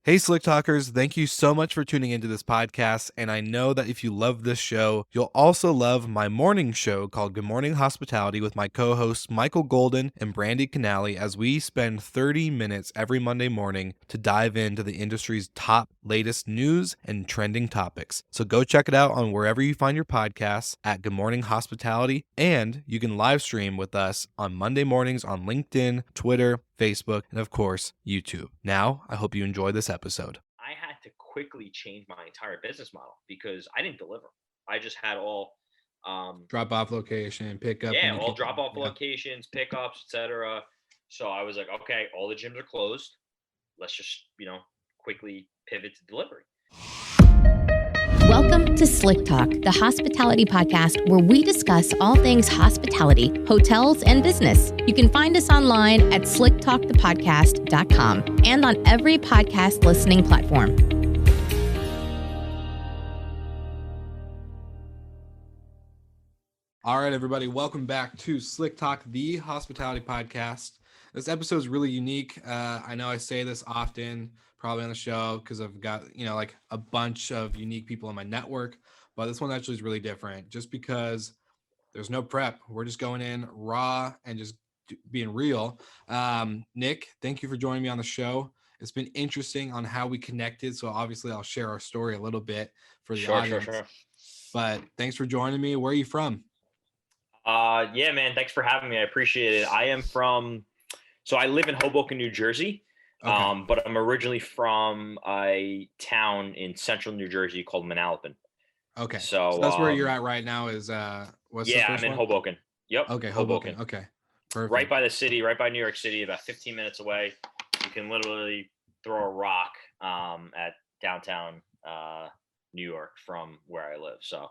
Hey, Slick Talkers, thank you so much for tuning into this podcast. And I know that if you love this show, you'll also love my morning show called Good Morning Hospitality with my co hosts Michael Golden and Brandy Canali, as we spend 30 minutes every Monday morning to dive into the industry's top latest news and trending topics. So go check it out on wherever you find your podcasts at Good Morning Hospitality. And you can live stream with us on Monday mornings on LinkedIn, Twitter, Facebook, and of course, YouTube. Now, I hope you enjoy this episode. I had to quickly change my entire business model because I didn't deliver. I just had all Drop off location, pick up. yeah, all drop off locations, pickups, etc. So I was like, okay, all the gyms are closed. Let's just, quickly pivot to delivery. Welcome to Slick Talk, the hospitality podcast where we discuss all things hospitality, hotels, and business. You can find us online at slicktalkthepodcast.com and on every podcast listening platform. All right, everybody, welcome back to Slick Talk, the hospitality podcast. This episode is really unique. I know I say this often, probably on the show, because I've got, like a bunch of unique people in my network, but this one actually is really different just because there's no prep. We're just going in raw and just being real. Nick, thank you for joining me on the show. It's been interesting on how we connected. So obviously I'll share our story a little bit for the audience. Sure. But thanks for joining me. Where are you from? Yeah, man. Thanks for having me. I appreciate it. I live in Hoboken, New Jersey. Okay. But I'm originally from a town in central New Jersey called Manalapan. Okay. So that's where you're at right now is what's the first I'm in one? Hoboken. Yep. Okay, Hoboken. Okay. Perfect. Right by the city, right by New York City, about 15 minutes away. You can literally throw a rock at downtown New York from where I live. So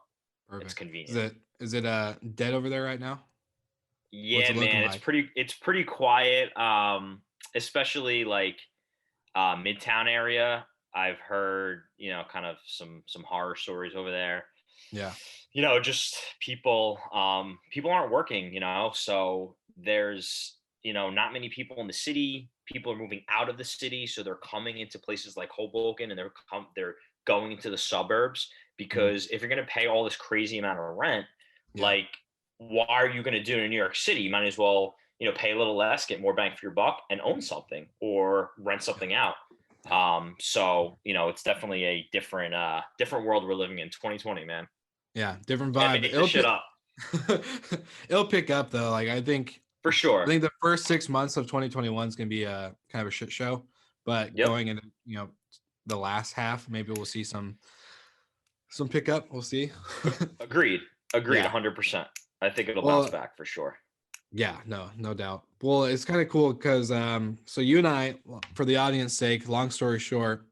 perfect. It's convenient. Is it dead over there right now? Yeah, man, it's pretty quiet. Especially like Midtown area. I've heard, kind of some horror stories over there. Yeah. Just people aren't working, so there's, not many people in the city. People are moving out of the city, so they're coming into places like Hoboken, and they're going into the suburbs because if you're going to pay all this crazy amount of rent, like, why are you going to do it in New York City? You might as well, pay a little less, get more bang for your buck, and own something or rent something out. So, it's definitely a different world we're living in. 2020, man. Yeah, different vibe. It'll pick up though. Like, I think for sure. I think the first 6 months of 2021 is going to be a kind of a shit show, but going into, the last half, maybe we'll see some pickup. We'll see. Agreed. 100%. I think it'll bounce back for sure. Yeah, no doubt. Well, it's kind of cool because so you and I, for the audience sake, long story short,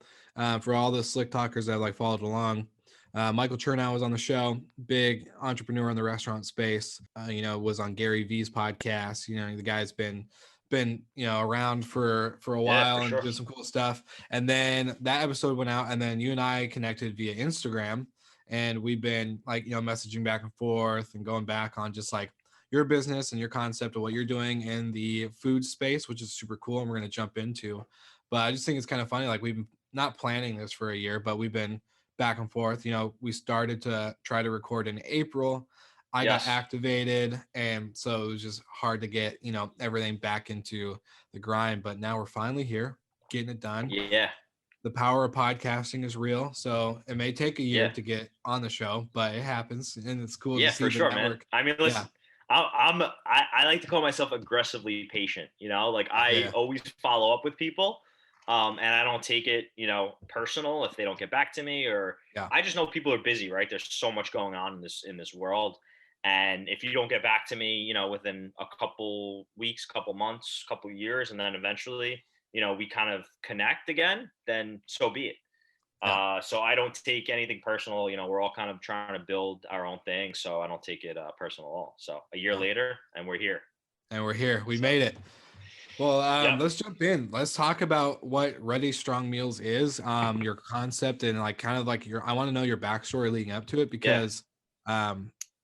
for all the Slick Talkers that have like followed along, Michael Chernow was on the show, big entrepreneur in the restaurant space, was on Gary V's podcast. The guy's been around for a while and did some cool stuff. And then that episode went out, and then you and I connected via Instagram, and we've been like, messaging back and forth and going back on just like your business and your concept of what you're doing in the food space, which is super cool. And we're going to jump into, but I just think it's kind of funny. Like, we've been not planning this for a year, but we've been back and forth. We started to try to record in April. I got activated, and so it was just hard to get, everything back into the grind. But now we're finally here, getting it done. Yeah. The power of podcasting is real. So it may take a year to get on the show, but it happens, and it's cool to see for sure, network. Man. I mean, listen, I like to call myself aggressively patient, like I always follow up with people. And I don't take it, personal if they don't get back to me, or I just know people are busy, right? There's so much going on in this world. And if you don't get back to me, within a couple weeks, couple months, couple years, and then eventually, we kind of connect again, then so be it. So I don't take anything personal. We're all kind of trying to build our own thing. So I don't take it personal at all. So a year later, and we're here. We made it. Well, let's jump in. Let's talk about what Ready Strong Meals is, your concept, and like kind of like I want to know your backstory leading up to it, because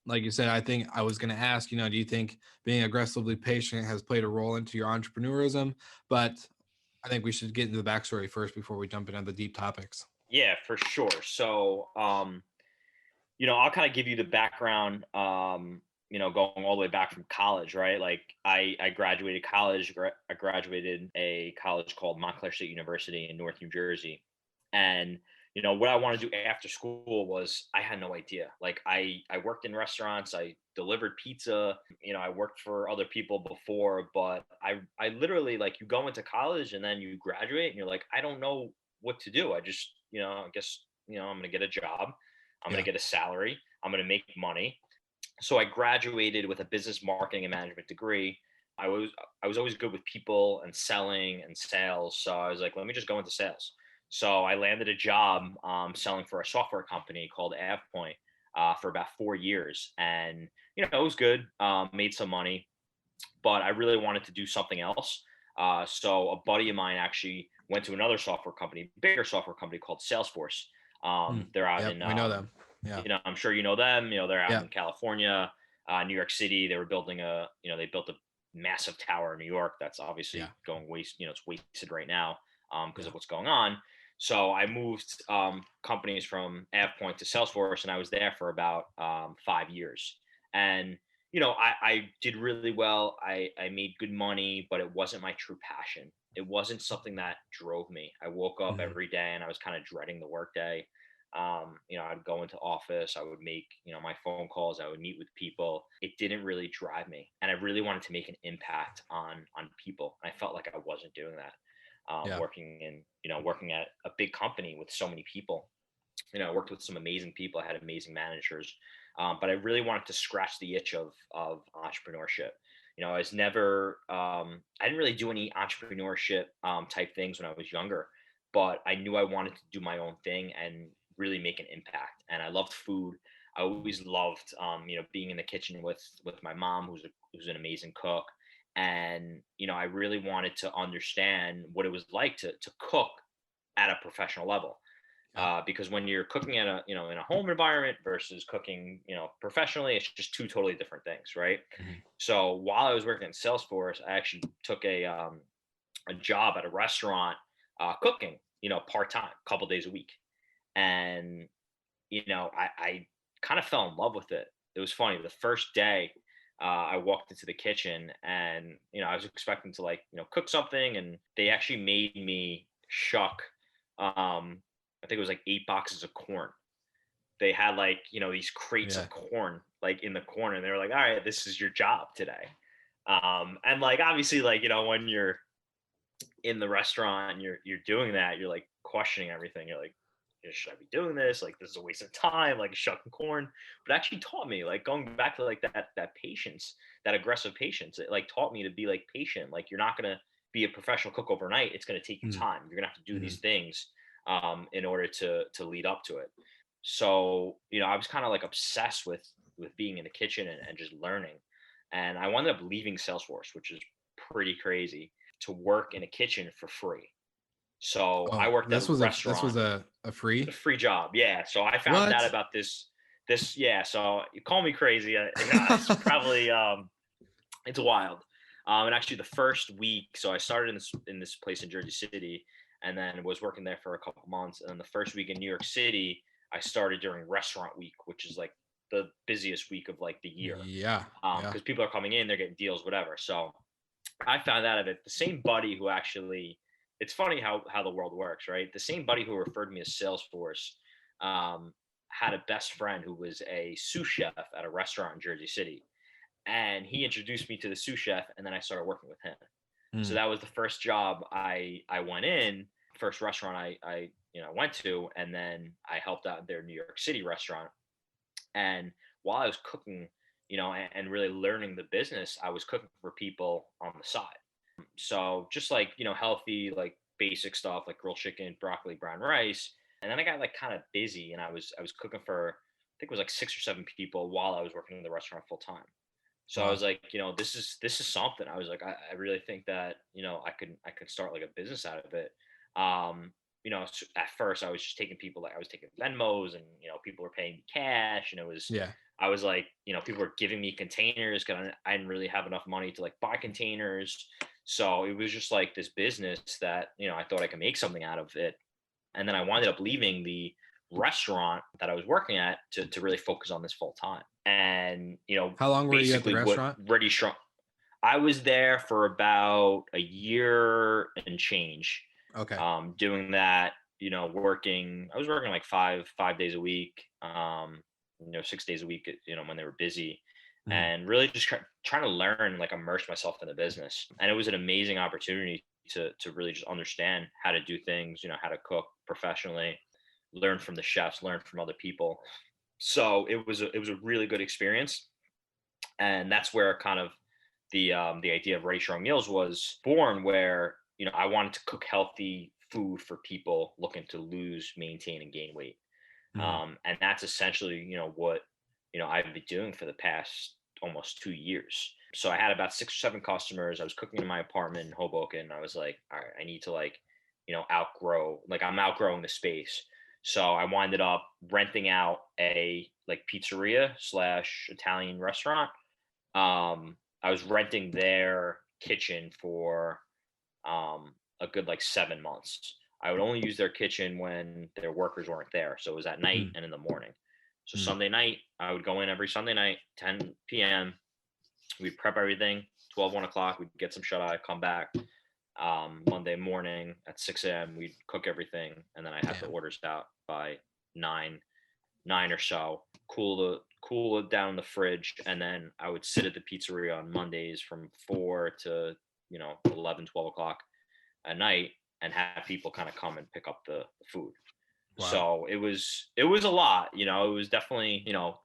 like you said, I think I was going to ask, do you think being aggressively patient has played a role into your entrepreneurism? But I think we should get into the backstory first before we jump into the deep topics. Yeah, for sure. So, I'll kind of give you the background, going all the way back from college, right? Like I graduated college. I graduated a college called Montclair State University in North New Jersey. And, what I wanted to do after school was I had no idea. Like I worked in restaurants, I delivered pizza, I worked for other people before, but I literally, like, you go into college and then you graduate and you're like, I don't know what to do. I just, I guess, I'm going to get a job. I'm going to get a salary. I'm going to make money. So I graduated with a business marketing and management degree. I was always good with people and selling and sales. So I was like, let me just go into sales. So I landed a job selling for a software company called AvePoint for about 4 years. And, it was good, made some money, but I really wanted to do something else. So a buddy of mine actually went to another software company, bigger software company called Salesforce. They're out in, we know them. Yeah. I'm sure you know them. They're out in California, New York City. They were building they built a massive tower in New York that's obviously going waste. It's wasted right now because of what's going on. So I moved companies from AvePoint to Salesforce, and I was there for about 5 years. And I did really well. I made good money, but it wasn't my true passion. It wasn't something that drove me. I woke up every day and I was kind of dreading the workday. I'd go into office, I would make, my phone calls, I would meet with people. It didn't really drive me. And I really wanted to make an impact on people. I felt like I wasn't doing that. Working at a big company with so many people. I worked with some amazing people. I had amazing managers. But I really wanted to scratch the itch of entrepreneurship. I was never, I didn't really do any entrepreneurship type things when I was younger, but I knew I wanted to do my own thing and really make an impact. And I loved food. I always loved, being in the kitchen with my mom, who's an amazing cook. And, I really wanted to understand what it was like to cook at a professional level. Because when you're cooking at a, in a home environment versus cooking, professionally, it's just two totally different things. Right. So while I was working in Salesforce, I actually took a job at a restaurant, cooking, part-time, a couple days a week. And, I kind of fell in love with it. It was funny. The first day, I walked into the kitchen and, I was expecting to cook something, and they actually made me shuck, I think it was like 8 boxes of corn. They had these crates of corn in the corner, and they were like, all right, this is your job today. And obviously, when you're in the restaurant and you're doing that, you're questioning everything. You're like, should I be doing this? This is a waste of time, shucking corn. But it actually taught me, going back to that patience, that aggressive patience. It taught me to be patient. You're not gonna be a professional cook overnight. It's gonna take you time. You're gonna have to do these things in order to lead up to it. So, I was kind of obsessed with being in the kitchen and just learning. And I wound up leaving Salesforce, which is pretty crazy, to work in a kitchen for free. So I worked at a restaurant. This was a free job. Yeah. So I found out about this. Yeah. So you call me crazy. It's probably, it's wild. And actually the first week, so I started in this place in Jersey City, and then was working there for a couple months. And then the first week in New York City, I started during restaurant week, which is the busiest week of the year. Yeah. Because people are coming in, they're getting deals, whatever. So I found out of it. The same buddy who actually, it's funny how the world works, right? The same buddy who referred me to Salesforce had a best friend who was a sous chef at a restaurant in Jersey City. And he introduced me to the sous chef, and then I started working with him. So that was the first job I went in, first restaurant I went to, and then I helped out their New York City restaurant. And while I was cooking, and really learning the business, I was cooking for people on the side. So just healthy, basic stuff like grilled chicken, broccoli, brown rice. And then I got kind of busy, and I was cooking for, I think it was 6 or 7 people while I was working in the restaurant full time. So I was this is something. I was I really think that, I could start a business out of it. At first I was just taking people, I was taking Venmos, and, people were paying me cash, and it was, I was people were giving me containers because I didn't really have enough money to buy containers. So it was just like this business that, I thought I could make something out of it. And then I wound up leaving the restaurant that I was working at to really focus on this full time. And, How long were you at the basically what restaurant? Ready Strong. I was there for about a year and change, Okay. doing that, I was working like five days a week, 6 days a week, when they were busy, Mhm. and really just trying to learn, like immerse myself in the business. And it was an amazing opportunity to really just understand how to do things, how to cook professionally, learn from the chefs, learn from other people. So it was a really good experience. And that's where kind of the idea of Ready Strong Meals was born, where I wanted to cook healthy food for people looking to lose, maintain, and gain weight. Mhm. And that's essentially what I've been doing for the past almost 2 years. So I had about 6 or 7 customers. I was cooking in my apartment in Hoboken. I was like, all right, I need to outgrow, like I'm outgrowing the space. So I winded up renting out a like pizzeria slash Italian restaurant. I was renting their kitchen for a good like 7 months. I would only use their kitchen when their workers weren't there. So it was at night Mhm. and in the morning. So Mhm. Sunday night, I would go in every Sunday night, 10 p.m. We'd prep everything, 12, 1 o'clock. We'd get some shut eye, come back. Monday morning at 6 a.m., we'd cook everything. And then I have the Damn. orders out by 9 or so, cool it down in the fridge, and then I would sit at the pizzeria on Mondays from 4 to 11, 12 o'clock at night, and have people kind of come and pick up the food. Wow. So it was a lot. It was definitely,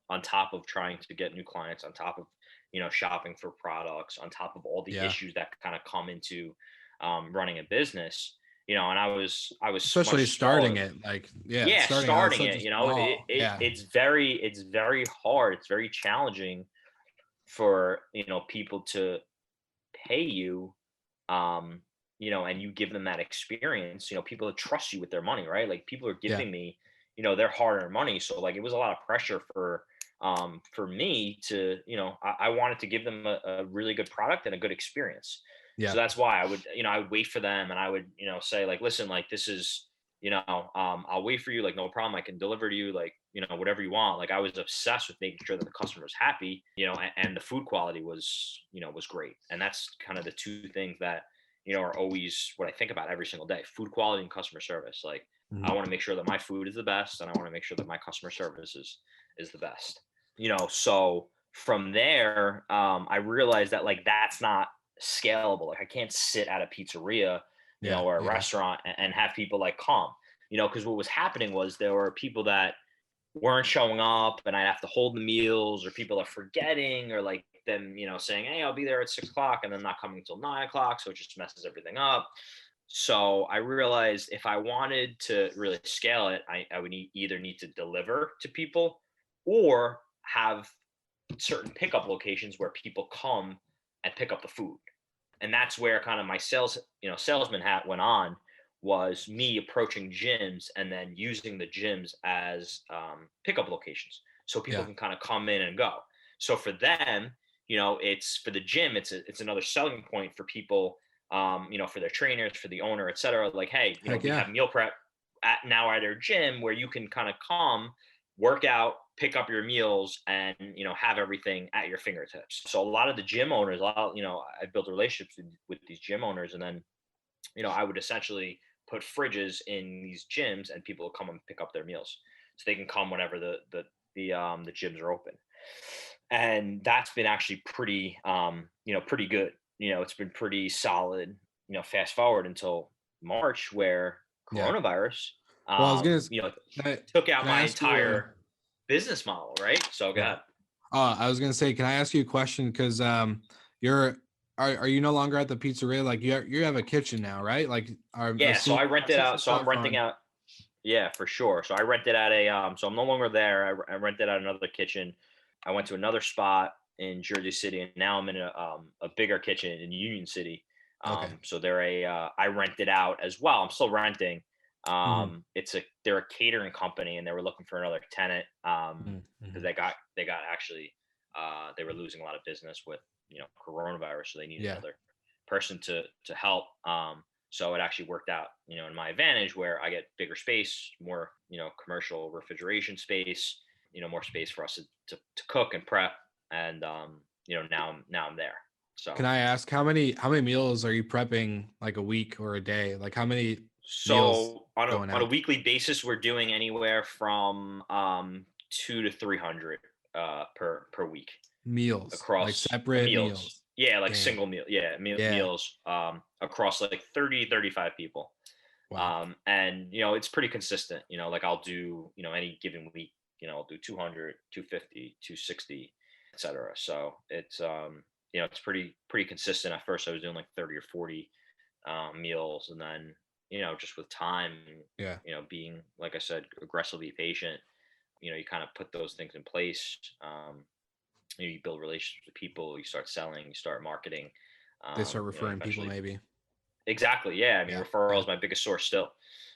on top of trying to get new clients, on top of shopping for products, on top of all the Yeah. issues that kind of come into running a business. And I was Especially much smaller. starting it, like, yeah, Yeah, starting out starting such a it, it, small, it yeah, it's very hard, it's very challenging for people to pay you, um and you give them that experience. People that trust you with their money, right? Like, people are yeah, giving me their hard-earned money. So like, it was a lot of pressure for me to, I wanted to give them a really good product and a good experience. So yeah, that's why I would wait for them, and I would say, like, listen, like, this is, I'll wait for you, like, no problem, I can deliver to you, like, whatever you want. Like, I was obsessed with making sure that the customer was happy, and the food quality was great. And that's kind of the two things that are always what I think about every single day: food quality and customer service. Like, I mhm, want to make sure that my food is the best, and I want to make sure that my customer service is the best. So from there, I realized that, like, that's not scalable. Like, I can't sit at a pizzeria, yeah, or a yeah, restaurant, and have people like come, because what was happening was there were people that weren't showing up, and I'd have to hold the meals, or people are forgetting, or like them, saying, hey, I'll be there at 6 o'clock, and then not coming until 9 o'clock. So it just messes everything up. So I realized if I wanted to really scale it, I would either need to deliver to people, or have certain pickup locations where people come and pick up the food. And that's where kind of my salesman hat went on, was me approaching gyms and then using the gyms as pickup locations, so people yeah, can kind of come in and go. So for them, it's for the gym, it's another selling point for people, for their trainers, for the owner, etc. Like, hey, heck we yeah, have meal prep now at our gym, where you can kind of come, work out, pick up your meals, and have everything at your fingertips. So a lot of the gym owners, I built relationships with these gym owners, and then I would essentially put fridges in these gyms, and people will come and pick up their meals, so they can come whenever the gyms are open. And that's been actually pretty good. It's been pretty solid. Fast forward until March, where yeah. coronavirus Well, I was gonna, can I, took out can I my ask you? entire business model, right? So go Yeah. ahead. I was gonna say, can I ask you a question? Because you're are you no longer at the pizzeria? Like, you have a kitchen now, right? Like, I've Yeah, so seen I I've rented seen out. some So I'm stuff renting on. out. Yeah, for sure. So I rented out so I'm no longer there. I rented out another kitchen. I went to another spot in Jersey City, and now I'm in a bigger kitchen in Union City. Okay. So I rented out as well. I'm still renting. Mhm, They're a catering company, and they were looking for another tenant, mhm, because mhm. they got actually, they were losing a lot of business with coronavirus, so they needed Yeah. another person to help. So it actually worked out, in my advantage, where I get bigger space, more, commercial refrigeration space, more space for us to cook and prep. And, now I'm there. So can I ask how many meals are you prepping, like a week or a day? Like how many meals so on going a out? weekly basis, we're doing anywhere from 2 to 300 per week Meals, like across separate meals. meals. Yeah, like Damn. single meal. Yeah, Yeah. meals across like 30-35 people. Wow. And it's pretty consistent. Like I'll do, any given week, I'll do 200, 250, 260, etc. So it's it's pretty consistent. At first I was doing like 30 or 40 meals, and then just with time, Yeah. being, like I said, aggressively patient, you kind of put those things in place. You build relationships with people, you start selling, you start marketing. They start referring people Eventually, maybe. exactly, yeah. I mean, Yeah. referral Yeah. is my biggest source still.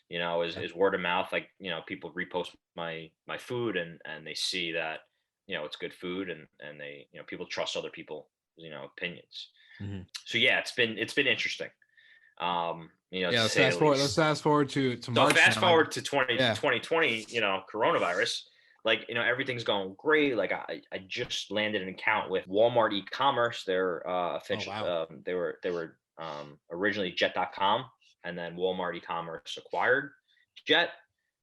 Yeah. Is word of mouth. Like, people repost my food, and they see that it's good food, and they, people trust other people, opinions. Mhm. So yeah, it's been interesting. To Yeah. say the Let's least. fast forward to So March fast now. Like, forward to yeah. 2020, coronavirus, like, everything's going great. Like I just landed an account with Walmart e-commerce. They're Oh wow. they were originally Jet.com, and then Walmart e-commerce acquired Jet.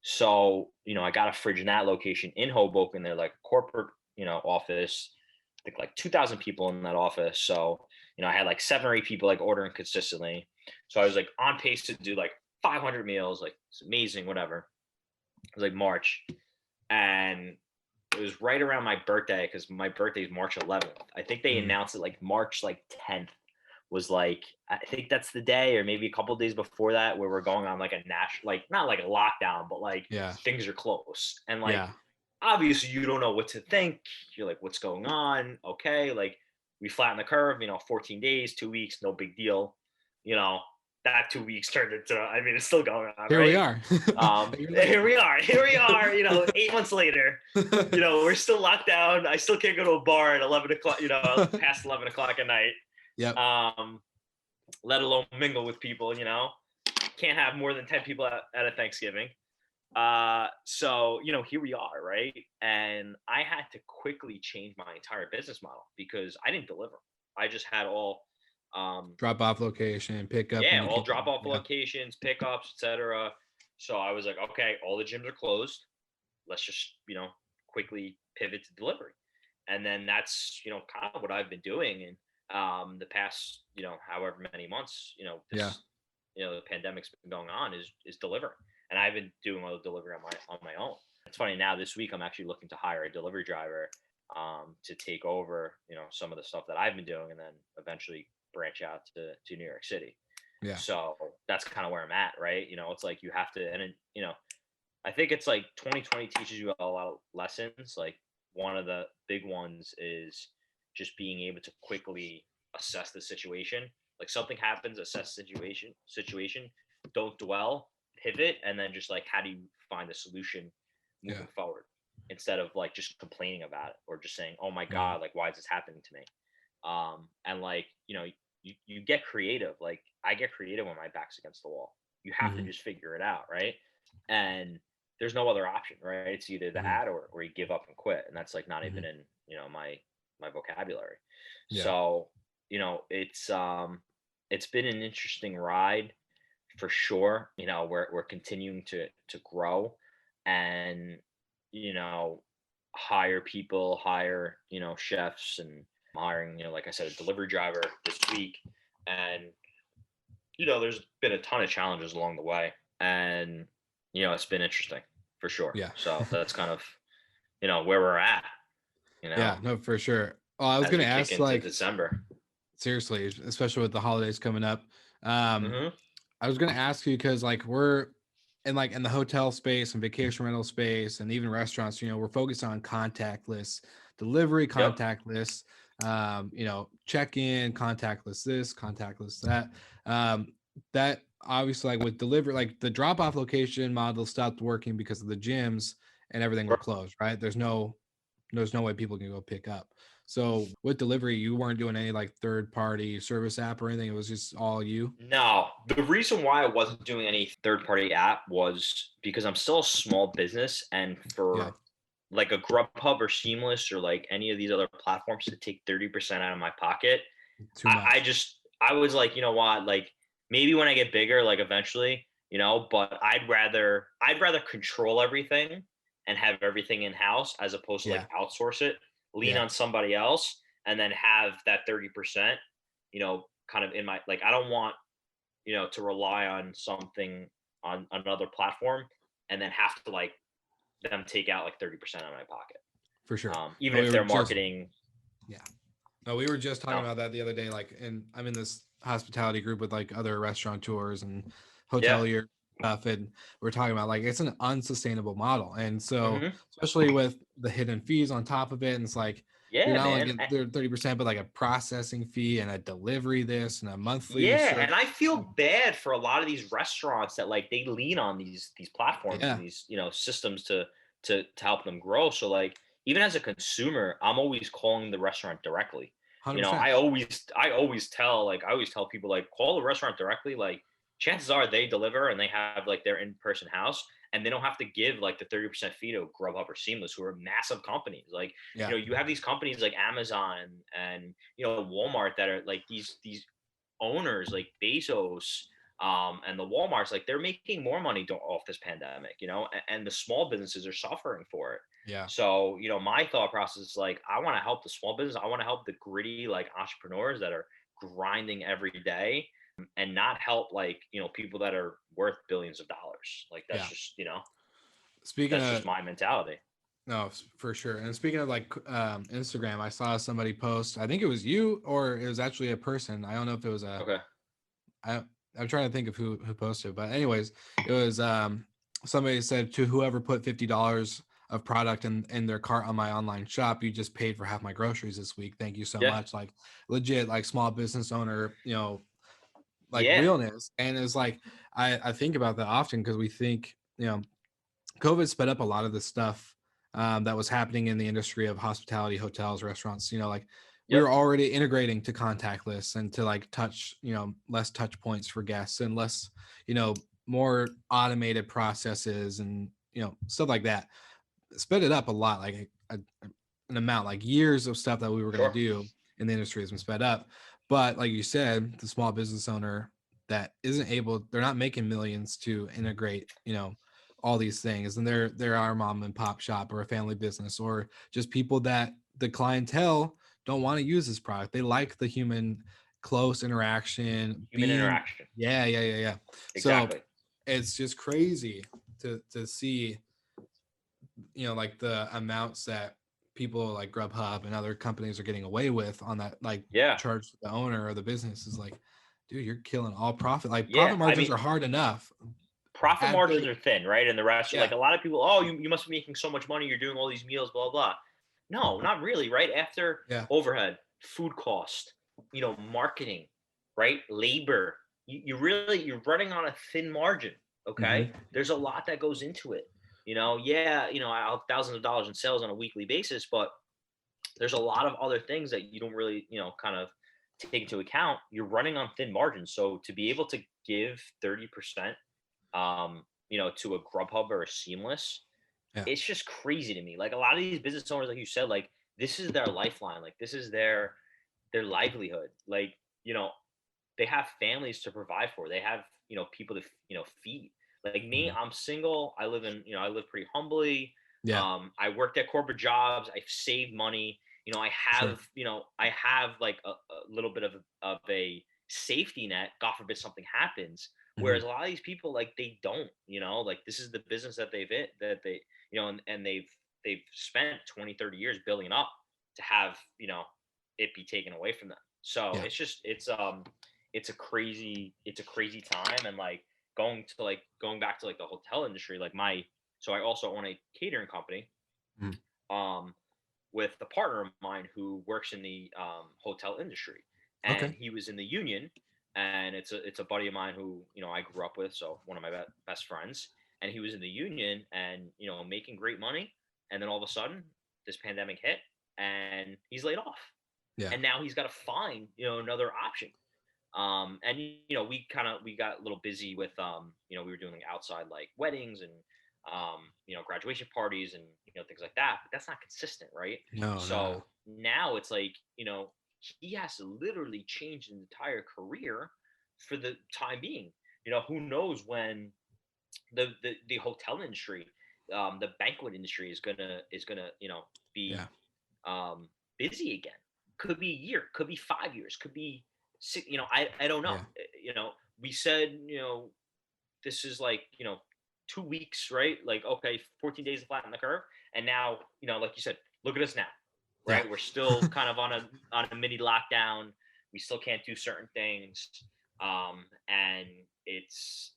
So, I got a fridge in that location in Hoboken. They're like a corporate, office. I think like 2,000 people in that office. So, I had like 7 or 8 people like ordering consistently. So I was like on pace to do like 500 meals. Like, it's amazing, whatever. It was like March, and it was right around my birthday, because my birthday is March 11th. I think they Mhm. announced it like March like 10th was like, I think that's the day, or maybe a couple of days before that, where we're going on like a national, like not like a lockdown, but like Yeah. things are close. And like, Yeah. obviously you don't know what to think. You're like, what's going on? Okay, like we flatten the curve, 14 days, 2 weeks, no big deal. You know, that 2 weeks turned into, I mean, it's still going on, Here we right? are. A year later. Here we are, 8 months later, we're still locked down. I still can't go to a bar at 11 o'clock, past 11 o'clock at night. Yep. Let alone mingle with people, can't have more than 10 people at a Thanksgiving. So, here we are, right? And I had to quickly change my entire business model, because I didn't deliver. I just had all, Drop off location, pick up when yeah, you all can. drop off Yeah. locations, pickups, etc. So I was like, okay, all the gyms are closed. Let's just, quickly pivot to delivery. And then that's, kind of what I've been doing in the past, however many months, this, Yeah. the pandemic's been going on, is deliver. And I've been doing all the delivery on my own. It's funny, now this week I'm actually looking to hire a delivery driver to take over, some of the stuff that I've been doing, and then eventually branch out to New York City. Yeah. So that's kind of where I'm at, right? It's like you have to, and then, I think it's like 2020 teaches you a lot of lessons. Like, one of the big ones is just being able to quickly assess the situation. Like, something happens, assess situation, don't dwell, pivot, and then just like, how do you find a solution moving forward, instead of like just complaining about it, or just saying, oh my God, like, why is this happening to me? And like, you get creative. Like, I get creative when my back's against the wall. You have to just figure it out, right? And there's no other option, right? It's either that, or you give up and quit. And that's like not even in, my vocabulary. Yeah. So, it's been an interesting ride for sure. We're continuing to grow, and, hire people, hire, chefs, and hiring, like I said, a delivery driver this week. And, there's been a ton of challenges along the way, and, it's been interesting for sure. Yeah. So that's kind of, where we're at, Yeah, no, for sure. Oh, I was as gonna we kick ask, into like, December. seriously, especially with the holidays coming up. hmm I was gonna ask you because, like, we're in the hotel space and vacation rental space and even restaurants, we're focused on contactless delivery, Yep. contactless, check-in, contactless this, contactless that. That obviously, like, with delivery, like the drop-off location model stopped working because of the gyms and everything were Right. closed, right? There's no way people can go pick up. So with delivery, you weren't doing any like third party service app or anything. It was just all you. No, the reason why I wasn't doing any third party app was because I'm still a small business, and for like a Grubhub or Seamless or like any of these other platforms to take 30% out of my pocket, Too much. I was like, you know what, like maybe when I get bigger, like eventually, but I'd rather control everything and have everything in house as opposed to like outsource it, lean on somebody else, and then have that 30%, kind of in my, like, I don't want, to rely on something on another platform and then have to like them take out like 30% out of my pocket. For sure. Even if they're marketing. Yeah. No, we were just talking about that the other day. Like, and I'm in this hospitality group with like other restaurateurs and hotelier stuff, and we're talking about like it's an unsustainable model. And so, especially with the hidden fees on top of it, and it's like you're not only getting 30%, but like a processing fee and a delivery this and a monthly. And I feel bad for a lot of these restaurants that like they lean on these platforms and these systems to help them grow. So like even as a consumer, I'm always calling the restaurant directly. 100%. I always tell people like call the restaurant directly. Like chances are they deliver and they have like their in-person house, and they don't have to give like the 30% fee to Grubhub or Seamless, who are massive companies. Like, you have these companies like Amazon and Walmart that are like these owners like Bezos, and the Walmarts, like they're making more money off this pandemic, and the small businesses are suffering for it. Yeah. So, my thought process is like, I want to help the small business. I want to help the gritty, like entrepreneurs that are grinding every day, and not help like, people that are worth billions of dollars. Like that's just, just my mentality. No, for sure. And speaking of like Instagram, I saw somebody post, I think it was you or it was actually a person. I don't know if it was I'm trying to think of who posted, but anyways, it was somebody said, to whoever put $50 of product in their cart on my online shop, you just paid for half my groceries this week. Thank you so much. Like legit, like small business owner, realness. And it's like I think about that often because we think, COVID sped up a lot of the stuff that was happening in the industry of hospitality, hotels, restaurants. Like we were already integrating to contactless and to like touch, less touch points for guests and less, more automated processes and stuff like that. Sped it up a lot, like an amount, like years of stuff that we were going to do in the industry has been sped up. But like you said, the small business owner that isn't able, they're not making millions to integrate, all these things, and they're our mom and pop shop or a family business, or just people that the clientele don't want to use this product. They like the human close interaction. Interaction. Yeah. Exactly. So it's just crazy to see, like the amounts that people like Grubhub and other companies are getting away with on that, like charge to the owner or the business is like, dude, you're killing all profit. Like profit margins are hard enough. Profit margins are thin, right? And the rest are like a lot of people, oh, you must be making so much money. You're doing all these meals, blah, blah. No, not really, right? After overhead, food cost, marketing, right? Labor, you're running on a thin margin. Okay. There's a lot that goes into it. I'll have thousands of dollars in sales on a weekly basis, but there's a lot of other things that you don't really, kind of take into account. You're running on thin margins. So to be able to give 30%, to a Grubhub or a Seamless, it's just crazy to me. Like a lot of these business owners, like you said, like this is their lifeline. Like this is their livelihood. Like, they have families to provide for. They have, people to, feed. Like me, I'm single. I live pretty humbly. I worked at corporate jobs. I've saved money. I have, I have like a little bit of a safety net. God forbid something happens. Whereas a lot of these people, like they don't, like this is the business that and they've spent 20, 30 years building up to have, it be taken away from them. So it's a crazy time. And like going back to like the hotel industry, like so I also own a catering company, with a partner of mine who works in the hotel industry, and he was in the union. And it's a buddy of mine who, I grew up with. So one of my best friends, and he was in the union and, making great money. And then all of a sudden this pandemic hit and he's laid off. Yeah. And now he's got to find, another option. And we got a little busy with we were doing outside like weddings and graduation parties and things like that, but that's not consistent, right? No, So now it's like, he has to literally change an entire career for the time being. Who knows when the hotel industry, the banquet industry is gonna be busy again. Could be a year, could be 5 years, could be six. I don't know. We said this is like 2 weeks, right? Like, okay, 14 days to flatten the curve, and now like you said, look at us now, right? Yeah. We're still kind of on a mini lockdown. We still can't do certain things, and it's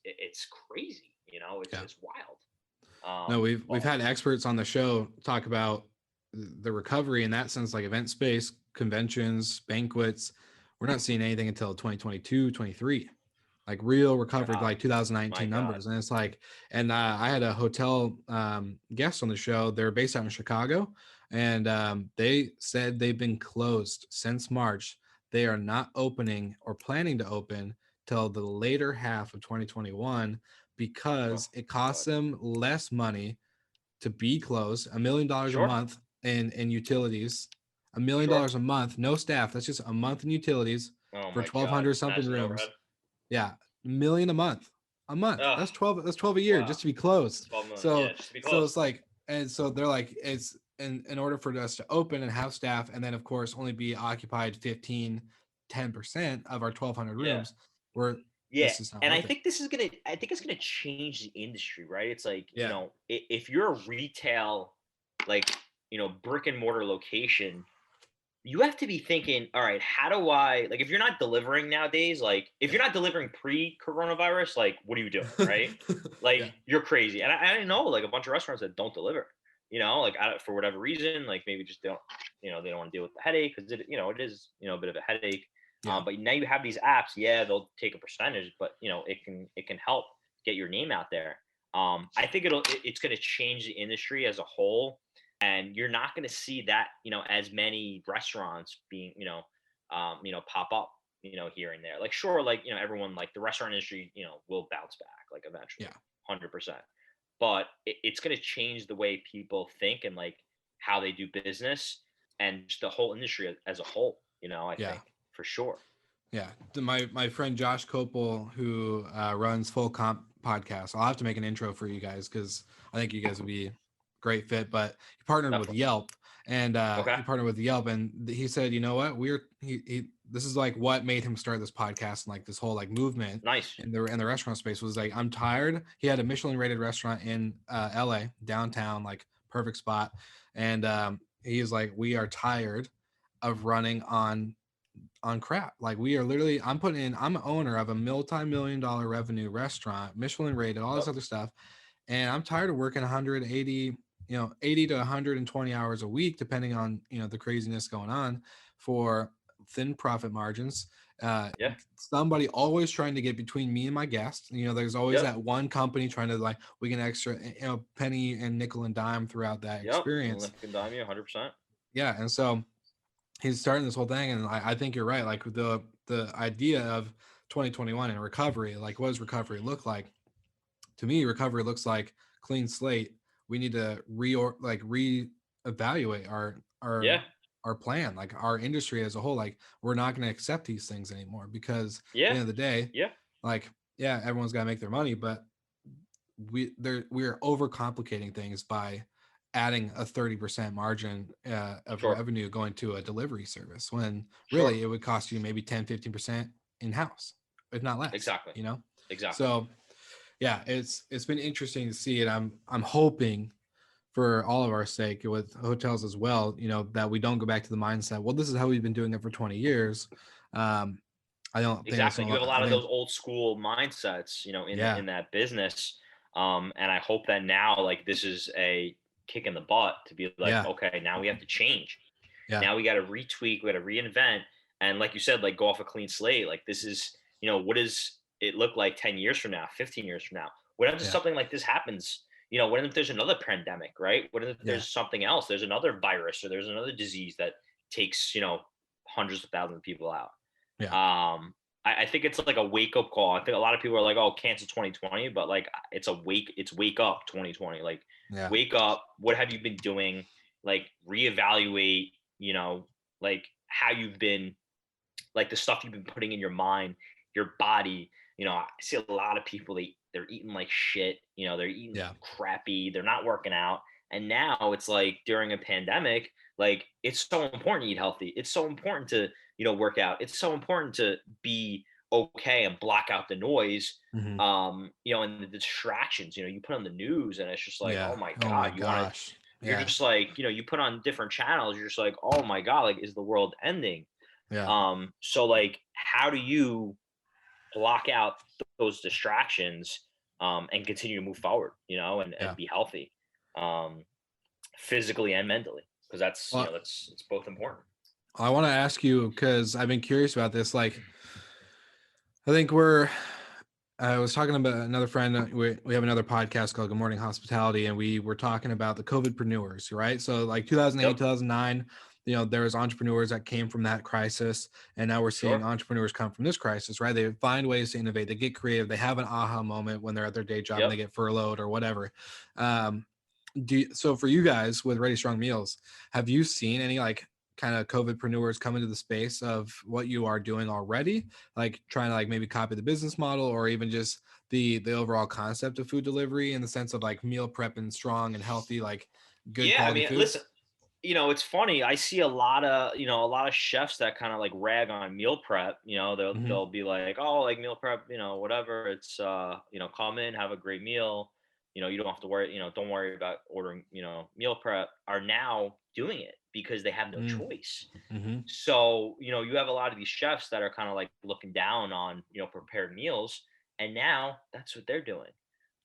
crazy. It's wild. No, we've had experts on the show talk about the recovery in that sense, like event space, conventions, banquets. We're not seeing anything until 2022, 23, like real recovery, like 2019 numbers. And it's like, and I had a hotel guest on the show. They're based out in Chicago, and they said they've been closed since March. They are not opening or planning to open till the later half of 2021 because it costs them less money to be closed. $1 million a month in utilities, $1 million a month, no staff. That's just a month in utilities for 1,200 something rooms. Yeah, $1 million a month. That's 12. That's 12 a year just to be closed. So it's like, and so they're like, it's in order for us to open and have staff, and then of course only be occupied 10% of our 1,200 rooms. And I think it's gonna change the industry, right? It's like, if you're a retail, like, brick and mortar location, you have to be thinking, all right, how do I, like, if you're not delivering nowadays, like if you're not delivering pre-coronavirus, like, what are you doing, right? Like, you're crazy. And I know like a bunch of restaurants that don't deliver, like for whatever reason, like maybe just don't, they don't want to deal with the headache, because it is, a bit of a headache. But now you have these apps, they'll take a percentage, but it can help get your name out there. I think it's going to change the industry as a whole, and you're not going to see that as many restaurants being pop up here and there. Like, sure, like everyone, like the restaurant industry will bounce back, like eventually, 100%. But it's going to change the way people think and like how they do business, and just the whole industry as a whole. I think. For sure. Yeah. My friend Josh Copel, who runs Full Comp Podcast. I'll have to make an intro for you guys because I think you guys would be a great fit. But he partnered with Yelp, and he said, you know what, this is like what made him start this podcast, and like this whole like movement in the restaurant space was like, I'm tired. He had a Michelin rated restaurant in LA downtown, like perfect spot. And he's like, we are tired of running on crap. Like, we are literally, I'm an owner of a multi-million-dollar revenue restaurant, Michelin rated, all this other stuff. And I'm tired of working 180, 80 to 120 hours a week, depending on, the craziness going on, for thin profit margins. Somebody always trying to get between me and my guests. There's always that one company trying to, like, we can extra, penny and nickel and dime throughout that experience. Nickel and dime, 100%. Yeah. And so he's starting this whole thing, and I think you're right. Like the idea of 2021 and recovery, like what does recovery look like? To me, recovery looks like clean slate. We need to reevaluate our plan, like our industry as a whole. Like, we're not going to accept these things anymore, because at the end of the day, everyone's got to make their money, but we're overcomplicating things by adding a 30% margin of revenue going to a delivery service, when really it would cost you maybe 10-15% in-house, if not less. Exactly. So it's been interesting to see it. I'm hoping, for all of our sake, with hotels as well, that we don't go back to the mindset, well, this is how we've been doing it for 20 years. I don't think you have a lot of those old school mindsets, in that business. And I hope that now, like, this is a kick in the butt to be like, okay, now we have to change. Now we got to retweak, we got to reinvent. And like you said, like, go off a clean slate. Like, this is, what does it look like 10 years from now, 15 years from now? What if something like this happens, what if there's another pandemic, right? What if there's something else? There's another virus or there's another disease that takes, hundreds of thousands of people out. Yeah. I think it's like a wake up call. I think a lot of people are like, oh, cancel 2020, but like it's wake up 2020. Like wake up. What have you been doing? Like reevaluate, like how you've been, like the stuff you've been putting in your mind, your body. I see a lot of people, they're eating like shit, they're eating crappy, they're not working out. And now it's like during a pandemic, like it's so important to eat healthy. It's so important to, work out. It's so important to be okay and block out the noise, and the distractions, you put on the news and it's just like, oh my God, you're just like, you put on different channels. You're just like, oh my God, like, is the world ending? So like, how do you block out those distractions, and continue to move forward, and be healthy, physically and mentally, because that's, it's both important. I want to ask you, because I've been curious about this. Like, I think I was talking about another friend. We have another podcast called Good Morning Hospitality, and we were talking about the COVIDpreneurs, right? So like 2008, 2009, there was entrepreneurs that came from that crisis, and now we're seeing entrepreneurs come from this crisis, right? They find ways to innovate, they get creative, they have an aha moment when they're at their day job and they get furloughed or whatever. So for you guys with Ready Strong Meals, have you seen any like kind of COVIDpreneurs come into the space of what you are doing already, like trying to like maybe copy the business model, or even just the overall concept of food delivery in the sense of like meal prep and strong and healthy, like good quality food? Listen, it's funny. I see a lot of chefs that kind of like rag on meal prep. They'll be like, oh, like meal prep, whatever. It's come in, have a great meal. You don't have to worry, don't worry about ordering, meal prep, are now doing it because they have no choice. So, you have a lot of these chefs that are kind of like looking down on, prepared meals. And now that's what they're doing.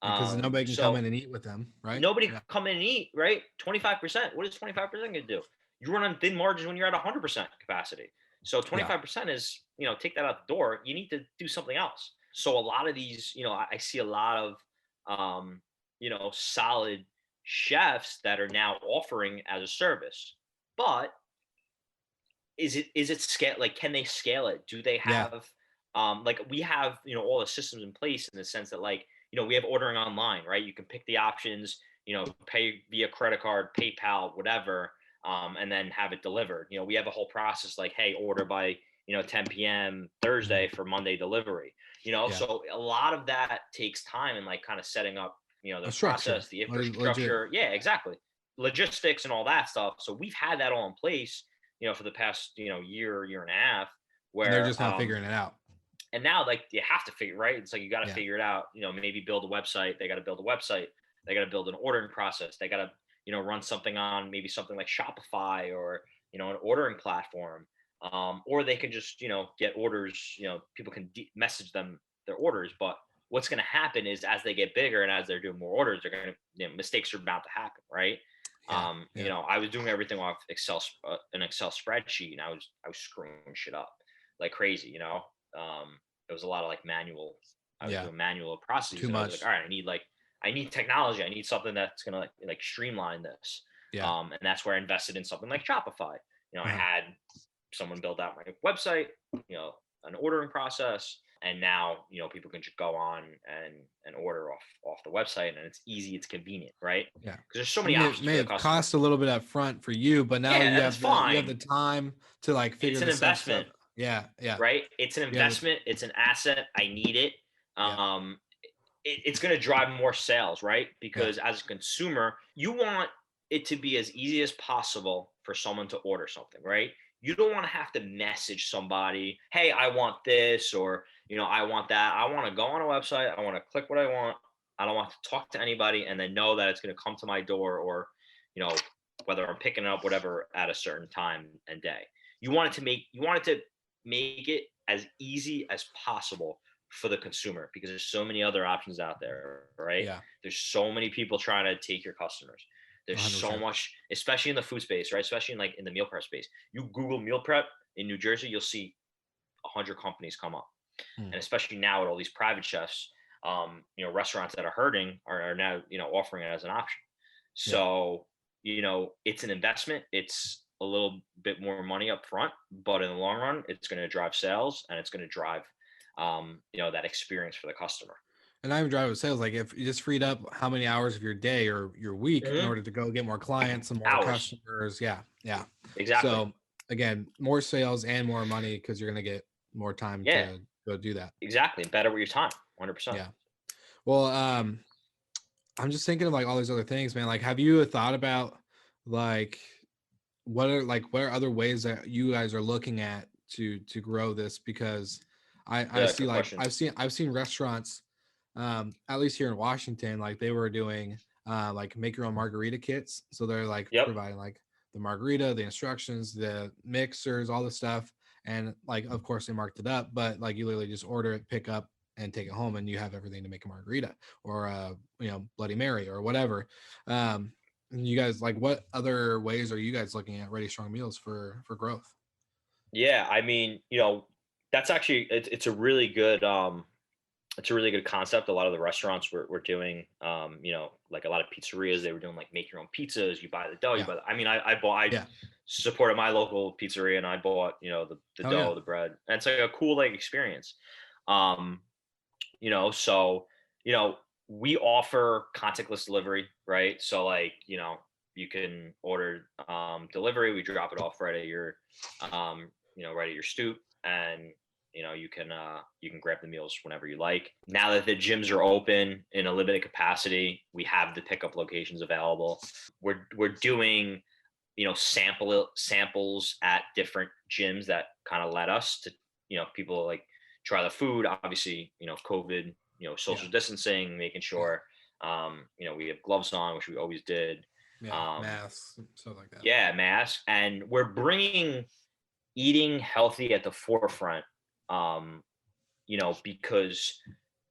Because nobody can come in and eat with them, right? Nobody can come in and eat, right? 25%. What is 25% going to do? You run on thin margins when you're at 100% capacity. So 25% is, take that out the door. You need to do something else. So a lot of these, I see a lot of, solid chefs that are now offering as a service. But is it scale? Like, can they scale it? Do they have, like we have, all the systems in place in the sense that like, we have ordering online, right? You can pick the options, pay via credit card, PayPal, whatever, and then have it delivered. We have a whole process like, hey, order by, 10 p.m. Thursday for Monday delivery, so a lot of that takes time and like kind of setting up, the process, the infrastructure. Yeah, exactly. Logistics and all that stuff. So we've had that all in place, for the past, year and a half, where and they're just not figuring it out. And now, like, you have to figure, right? It's like, you got to figure it out, maybe build a website. They got to build a website. They got to build an ordering process. They got to, run something on maybe something like Shopify or, an ordering platform. Or they can just, get orders, people can message them their orders. But what's going to happen is as they get bigger and as they're doing more orders, they're going to, mistakes are bound to happen, right? I was doing everything off an Excel spreadsheet, and I was screwing shit up like crazy, it was a lot of like manual. I was doing manual processes. Too much. I was like, all right, I need technology. I need something that's gonna like streamline this. And that's where I invested in something like Shopify. I had someone build out my website, an ordering process, and now people can just go on and order off the website, and it's easy, it's convenient, right? Because there's so many options. It may have cost a little bit up front for you, but now you have the time to like figure this out. It's an investment. Yeah. Right. It's an investment. It's an asset. I need it. It's going to drive more sales, right? Because as a consumer, you want it to be as easy as possible for someone to order something, right? You don't want to have to message somebody, hey, I want this, or, I want that. I want to go on a website. I want to click what I want. I don't want to talk to anybody and then know that it's going to come to my door, or, whether I'm picking it up, whatever, at a certain time and day. You want to make it as easy as possible for the consumer, because there's so many other options out there, right? There's so many people trying to take your customers. There's 100%. So much, especially in the food space, right? Especially in the meal prep space. You Google meal prep in New Jersey, you'll see 100 companies come up. And especially now with all these private chefs, restaurants that are hurting are now, offering it as an option. Yeah. So, it's an investment. It's a little bit more money up front, but in the long run, it's going to drive sales and it's going to drive, that experience for the customer. And not even drive with sales. Like if you just freed up how many hours of your day or your week in Mhm. order to go get more clients and more Hours. customers. Yeah. Yeah. Exactly. So again, more sales and more money because you're going to get more time Yeah, to go do that. exactly. Better with your time. 100%. Yeah. Well, I'm just thinking of like all these other things, man. Like, have you thought about like what are other ways that you guys are looking at to grow this? Because I Yeah, see good like question. I've seen restaurants, at least here in Washington, like they were doing like make your own margarita kits. So they're like Yep. providing like the margarita, the instructions, the mixers, all the stuff, and like of course they marked it up, but like you literally just order it, pick up, and take it home, and you have everything to make a margarita or Bloody Mary or whatever. And you guys, like, what other ways are you guys looking at Ready Strong Meals for growth? Yeah, I mean, that's actually it's a really good concept. A lot of the restaurants were doing, like a lot of pizzerias, they were doing like make your own pizzas. You buy the dough. Yeah. I mean, I Yeah. supported my local pizzeria and I bought, the Oh dough, yeah. the bread, and it's like a cool like experience. Um, so we offer contactless delivery, right? So like, you can order delivery. We drop it off right at your, right at your stoop, and you can grab the meals whenever you like. Now that the gyms are open in a limited capacity, we have the pickup locations available. We're doing samples at different gyms that kind of let us to people like try the food. Obviously, COVID, social Yeah. distancing, making Yeah. sure we have gloves on, which we always did. Yeah. um Masks, stuff like that. yeah, mask, and we're bringing eating healthy at the forefront, um because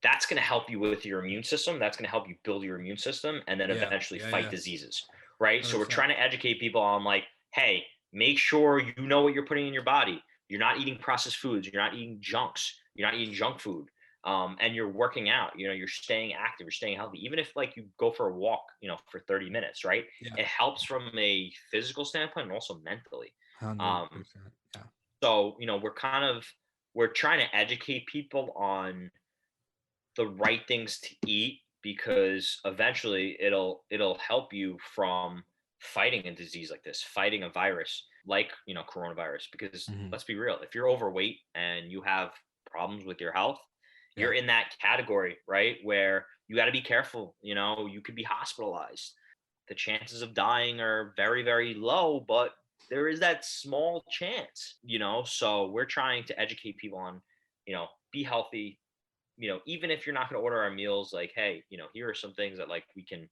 that's going to help you with your immune system. That's going to help you build your immune system and then Yeah. eventually Yeah. fight Yeah. diseases, right? So we're 100%. trying to educate people on like, hey, make sure you know what you're putting in your body. You're not eating processed foods. You're not eating junks. You're not eating junk food. And you're working out. You're staying active. You're staying healthy. Even if like you go for a walk, for 30 minutes, right? Yeah. It helps from a physical standpoint and also mentally. Um, 100%. Yeah. so we're trying to educate people on the right things to eat, because eventually it'll help you from fighting a disease like this, fighting a virus like coronavirus. Because Hmm. let's be real, if you're overweight and you have problems with your health, Yeah. you're in that category, right, where you got to be careful. You could be hospitalized. The chances of dying are very, very low, but there is that small chance. So we're trying to educate people on, be healthy. Even if you're not going to order our meals, like, hey, here are some things that like we can,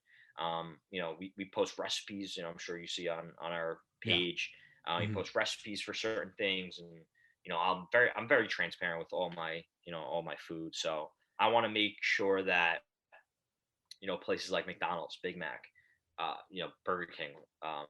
we post recipes. I'm sure you see on our Yeah. page. We Hmm. post recipes for certain things, and I'm very transparent with all my food. So I want to make sure that places like McDonald's, Big Mac, Burger King. I'm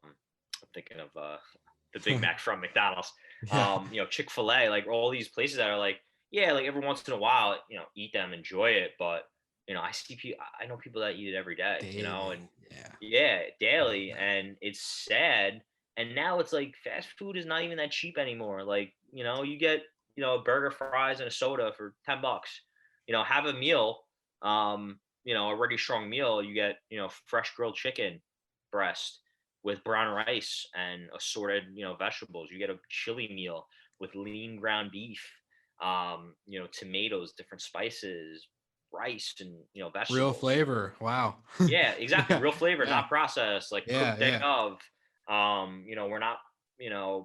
thinking of the Big Mac from McDonald's. Yeah. Chick-fil-A, like all these places that are like, yeah, like every once in a while, eat them, enjoy it. But I know people that eat it every day, Daily. and Yeah. yeah, daily, Yeah. and it's sad. And now it's like fast food is not even that cheap anymore. Like, you get, a burger, fries, and a soda for $10. Have a meal, a Ready Strong meal. You get, fresh grilled chicken breast with brown rice and assorted, vegetables. You get a chili meal with lean ground beef, tomatoes, different spices, rice, and Real vegetables. flavor. Wow. Yeah, exactly. Yeah. Real flavor, Yeah. not processed, like Yeah. cooked day Yeah. of. We're not,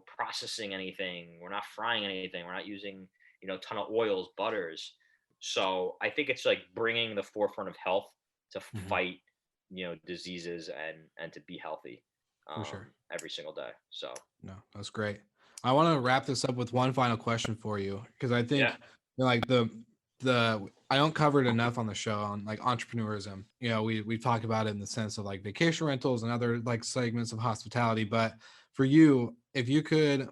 processing anything. We're not frying anything. We're not using, a ton of oils, butters. So I think it's like bringing the forefront of health to Hmm. fight, diseases and to be healthy, For sure. every single day. So No, that's great. I want to wrap this up with one final question for you because I think yeah, like the I don't cover it enough on the show on like entrepreneurism. We talk about it in the sense of like vacation rentals and other like segments of hospitality. But for you, if you could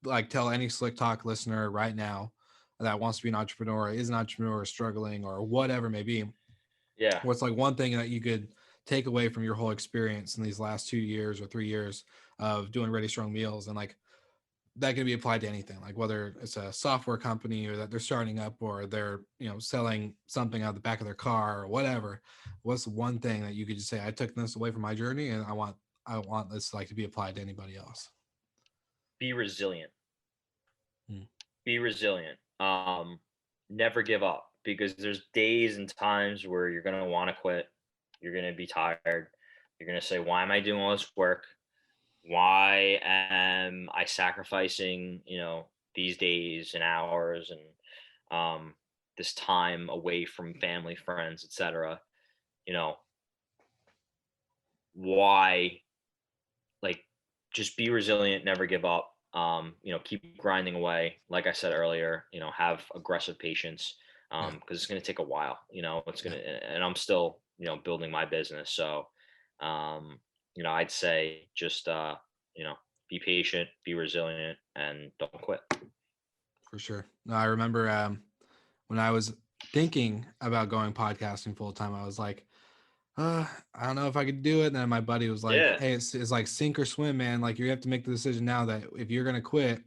like tell any Slick Talk listener right now, that wants to be an entrepreneur, is an entrepreneur, struggling, or whatever it may be. Yeah. What's like one thing that you could take away from your whole experience in these last 2 years or 3 years of doing Ready Strong Meals, and like that can be applied to anything, like whether it's a software company or that they're starting up or they're, selling something out the back of their car or whatever. What's one thing that you could just say, I took this away from my journey and I want this like to be applied to anybody else? Be resilient. Hmm. Be resilient. Never give up, because there's days and times where you're going to want to quit. You're going to be tired. You're going to say, why am I doing all this work? Why am I sacrificing, these days and hours and this time away from family, friends, etc. Why? Like, just be resilient, never give up. Keep grinding away. Like I said earlier, have aggressive patience, because it's going to take a while. It's going to, and I'm still, building my business. So, I'd say just, be patient, be resilient, and don't quit. For sure. No, I remember when I was thinking about going podcasting full time, I was like, I don't know if I could do it. And then my buddy was like, hey, it's like sink or swim, man. Like you have to make the decision now that if you're going to quit,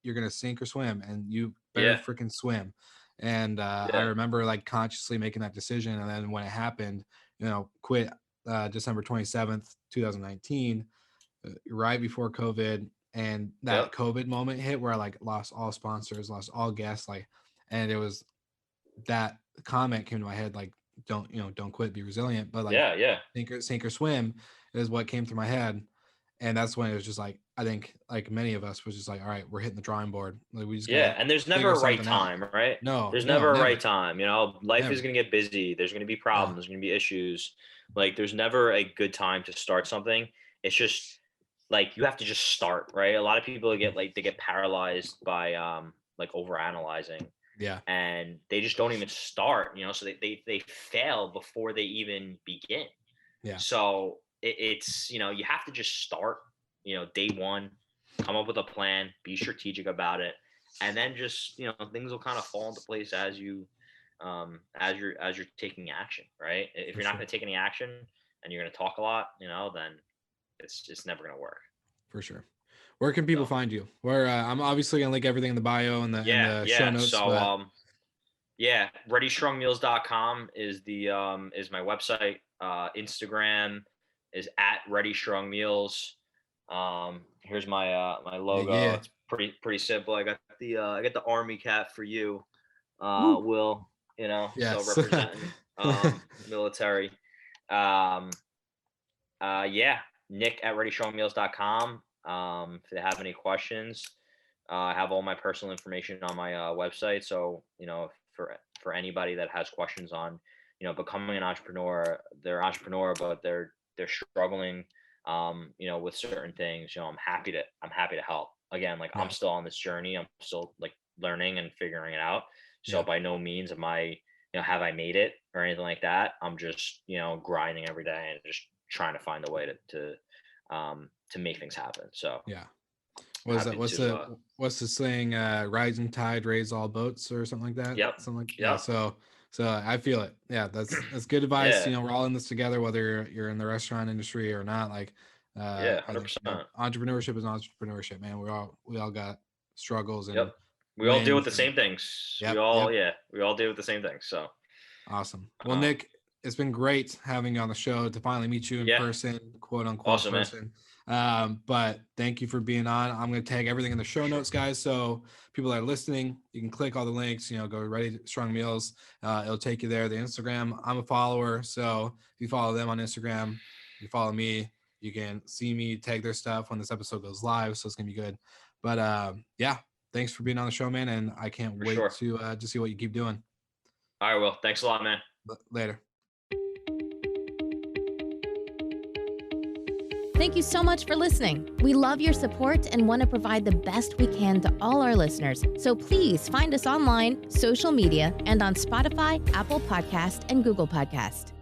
you're going to sink or swim, and you better freaking swim. And I remember like consciously making that decision. And then when it happened, quit December 27th, 2019, right before COVID. And that COVID moment hit where I like lost all sponsors, lost all guests, like, and it was that comment came to my head, like, don't quit, be resilient. But like, sink or swim is what came through my head. And that's when it was just like, I think like many of us was just like, all right, we're hitting the drawing board. Like we just and there's never a right time, right? There's never a right time. Life is going to get busy. There's going to be problems. There's going to be issues. Like there's never a good time to start something. It's just like, you have to just start, right? A lot of people get paralyzed by like over analyzing. Yeah. And they just don't even start, so they fail before they even begin. Yeah. So it's, you have to just start, day one, come up with a plan, be strategic about it. And then just, things will kind of fall into place as you're taking action, right? If you're not going to take any action and you're going to talk a lot, then it's never going to work. For sure. Where can people find you? Where I'm obviously gonna link everything in the bio and the show notes. So ReadyStrongMeals.com is is my website. Instagram is @ReadyStrongMeals. Here's my my logo. Yeah. It's pretty simple. I got the army cap for you, Will. Yes. So representing military. Nick @ReadyStrongMeals.com. If they have any questions, I have all my personal information on my website. So, for anybody that has questions on, becoming an entrepreneur, they're an entrepreneur, but they're struggling, with certain things, I'm happy to help. Again, like I'm still on this journey. I'm still like learning and figuring it out. So by no means am I, have I made it or anything like that. I'm just, grinding every day and just trying to find a way to make things happen. So what's the saying, rising tide raise all boats or something like that? So I feel it. That's good advice. We're all in this together, whether you're in the restaurant industry or not. Like 100%. Entrepreneurship is entrepreneurship, man. We all got struggles and we all deal with the same things. We all deal with the same things. So awesome. Well, Nick, it's been great having you on the show, to finally meet you in person, quote unquote awesome, person. But thank you for being on. I'm going to tag everything in the show notes, guys. So people that are listening, you can click all the links, go Ready Strong Meals. It'll take you there. The Instagram, I'm a follower. So if you follow them on Instagram, you follow me, you can see me tag their stuff when this episode goes live. So it's going to be good. But thanks for being on the show, man. And I can't wait to see what you keep doing. All right, Will. Thanks a lot, man. Later. Thank you so much for listening. We love your support and want to provide the best we can to all our listeners. So please find us online, social media, and on Spotify, Apple Podcast, and Google Podcast.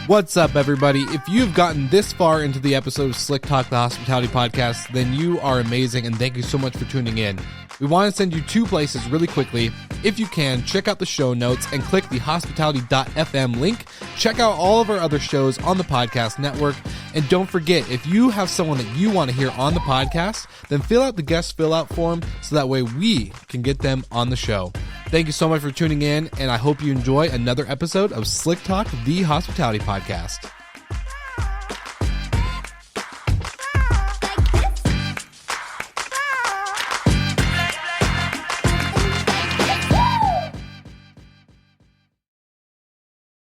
What's up, everybody? If you've gotten this far into the episode of Slick Talk, the Hospitality Podcast, then you are amazing, and thank you so much for tuning in. We want to send you two places really quickly. If you can, check out the show notes and click the hospitality.fm link. Check out all of our other shows on the podcast network. And don't forget, if you have someone that you want to hear on the podcast, then fill out the guest fill out form so that way we can get them on the show. Thank you so much for tuning in, and I hope you enjoy another episode of Slick Talk, the Hospitality Podcast.